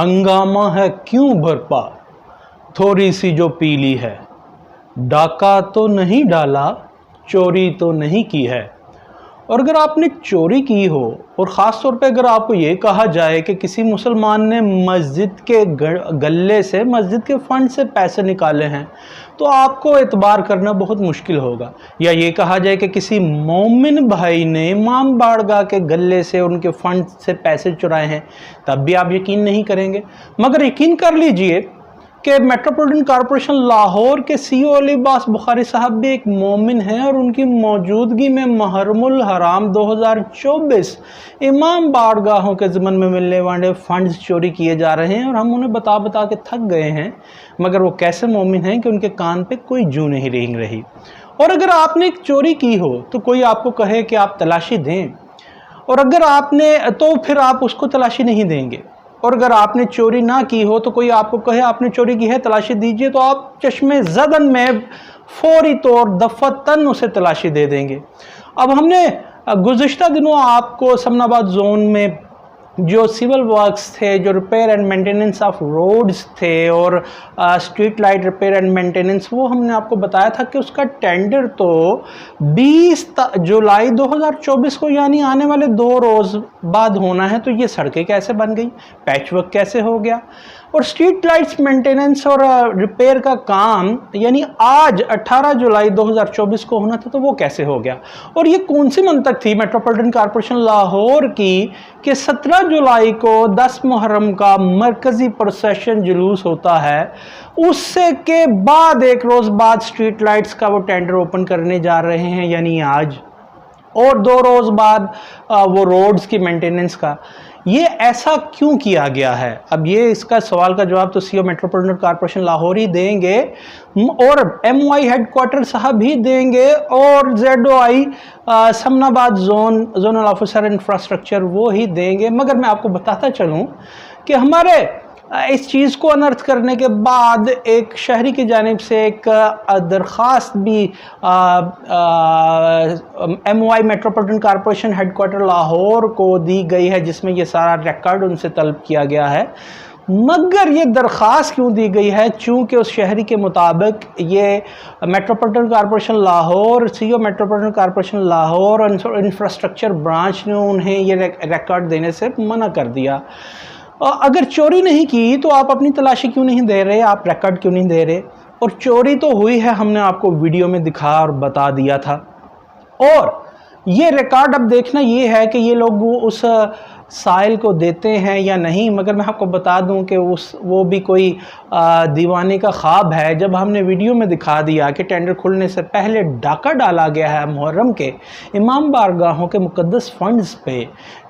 हंगामा है क्यों भरपा, थोड़ी सी जो पीली है। डाका तो नहीं डाला, चोरी तो नहीं की है। और अगर आपने चोरी की हो और ख़ास तौर पे अगर आपको ये कहा जाए कि किसी मुसलमान ने मस्जिद के गल्ले से, मस्जिद के फ़ंड से पैसे निकाले हैं, तो आपको एतबार करना बहुत मुश्किल होगा। या ये कहा जाए कि किसी मोमिन भाई ने इमाम बारगाह के गल्ले से, उनके फ़ंड से पैसे चुराए हैं, तब भी आप यकीन नहीं करेंगे। मगर यकीन कर लीजिए कि मेट्रोपॉलिटन कॉरपोरेशन लाहौर के CEO अली अब्बास बुखारी साहब भी एक मोमिन हैं और उनकी मौजूदगी में मुहर्रमुल हराम 2024 इमाम बारगाहों के ज़िम्मन में मिलने वाले फ़ंड्स चोरी किए जा रहे हैं और हम उन्हें बता बता के थक गए हैं। मगर वो कैसे मोमिन हैं कि उनके कान पे कोई जू नहीं रेंग रही। और अगर आपने एक चोरी की हो तो कोई आपको कहे कि आप तलाशी दें, और अगर आपने, तो फिर आप उसको तलाशी नहीं देंगे। और अगर आपने चोरी ना की हो तो कोई आपको कहे आपने चोरी की है, तलाशी दीजिए, तो आप चश्मे ज़दन में फौरी तौर दफ़तन उसे तलाशी दे देंगे। अब हमने गुज़िश्ता दिनों आपको समनाबाद जोन में जो सिविल वर्क्स थे, जो repair and maintenance of roads थे और street light repair and maintenance, वो हमने आपको बताया था कि उसका टेंडर तो 20 जुलाई 2024 को, यानी आने वाले 2 रोज़ बाद होना है। तो ये सड़कें कैसे बन गई, पैचवर्क कैसे हो गया, और स्ट्रीट लाइट्स मेंटेनेंस और रिपेयर का काम यानी आज 18 जुलाई 2024 को होना था, तो वो कैसे हो गया। और ये कौन सी मंतक थी मेट्रोपॉलिटन कॉरपोरेशन लाहौर की कि 17 जुलाई को 10 मुहर्रम का मरकज़ी प्रोसेशन जुलूस होता है, उससे के बाद 1 रोज़ बाद स्ट्रीट लाइट्स का वो टेंडर ओपन करने जा रहे हैं, यानी आज, और 2 रोज़ बाद वो रोड्स की मेंटेनेंस का। ये ऐसा क्यों किया गया है? अब ये इसका सवाल का जवाब तो CEO मेट्रोपॉलिटन कॉरपोरेशन लाहौर ही देंगे और MOI हेडक्वार्टर साहब भी देंगे और ZOI Samanabad zonal officer infrastructure वो ही देंगे। मगर मैं आपको बताता चलूँ कि हमारे इस चीज़ को अनर्थ करने के बाद एक शहरी की जानिब से एक दरख्वास्त भी MOI metropolitan corporation headquarter Lahore को दी गई है, जिसमें ये सारा रिकॉर्ड उनसे तलब किया गया है। मगर ये दरख्वास्त क्यों दी गई है? चूँकि उस शहरी के मुताबिक ये metropolitan corporation Lahore, CEO metropolitan corporation Lahore और इंफ्रास्ट्रक्चर ब्रांच ने उन्हें ये रिकॉर्ड देने से मना कर दिया। अगर चोरी नहीं की तो आप अपनी तलाशी क्यों नहीं दे रहे, आप रिकॉर्ड क्यों नहीं दे रहे? और चोरी तो हुई है, हमने आपको वीडियो में दिखा और बता दिया था। और ये रिकॉर्ड अब देखना ये है कि ये लोग उस साइल को देते हैं या नहीं। मगर मैं आपको बता दूं कि वो भी कोई दीवाने का ख्वाब है। जब हमने वीडियो में दिखा दिया कि टेंडर खुलने से पहले डाका डाला गया है मुहर्रम के इमाम बारगाहों के मुकद्दस फंड्स पे,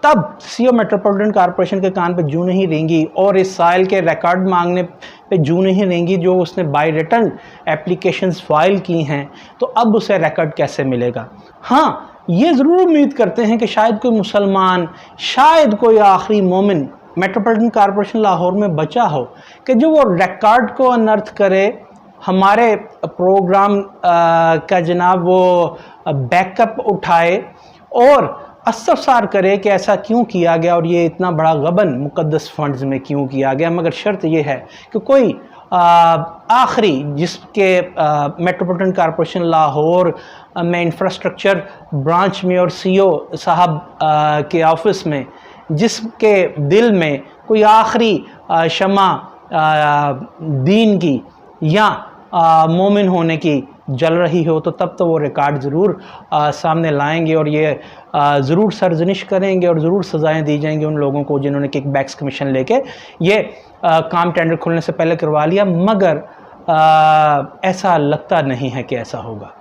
तब CEO मेट्रोपॉलिटन कॉरपोरेशन के कान पे जू नहीं रेंगी और इस साइल के रिकॉर्ड मांगने पे जू नहीं रेंगी जो उसने बाय रिटर्न एप्लीकेशंस फाइल की हैं। तो अब उसे रिकॉर्ड कैसे मिलेगा? हाँ, ये ज़रूर उम्मीद करते हैं कि शायद कोई मुसलमान, शायद कोई आखिरी मोमिन मेट्रोपॉलिटन कॉरपोरेशन लाहौर में बचा हो कि जो वो रिकॉर्ड को अनर्थ करे, हमारे प्रोग्राम का जनाब वो बैकअप उठाए और इस्तफसार करे कि ऐसा क्यों किया गया और ये इतना बड़ा गबन मुकद्दस फंड्स में क्यों किया गया। मगर शर्त यह है कि कोई आखिरी जिसके मेट्रोपॉलिटन कॉरपोरेशन लाहौर में इंफ्रास्ट्रक्चर ब्रांच में और CEO साहब के ऑफिस में जिसके दिल में कोई आखिरी शमा दीन की या मोमिन होने की जल रही हो, तो तब तो वो रिकॉर्ड ज़रूर सामने लाएंगे और ये ज़रूर सरजनिश करेंगे और ज़रूर सज़ाएं दी जाएंगी उन लोगों को जिन्होंने किकबैक्स कमीशन लेके ये काम टेंडर खुलने से पहले करवा लिया। मगर ऐसा लगता नहीं है कि ऐसा होगा।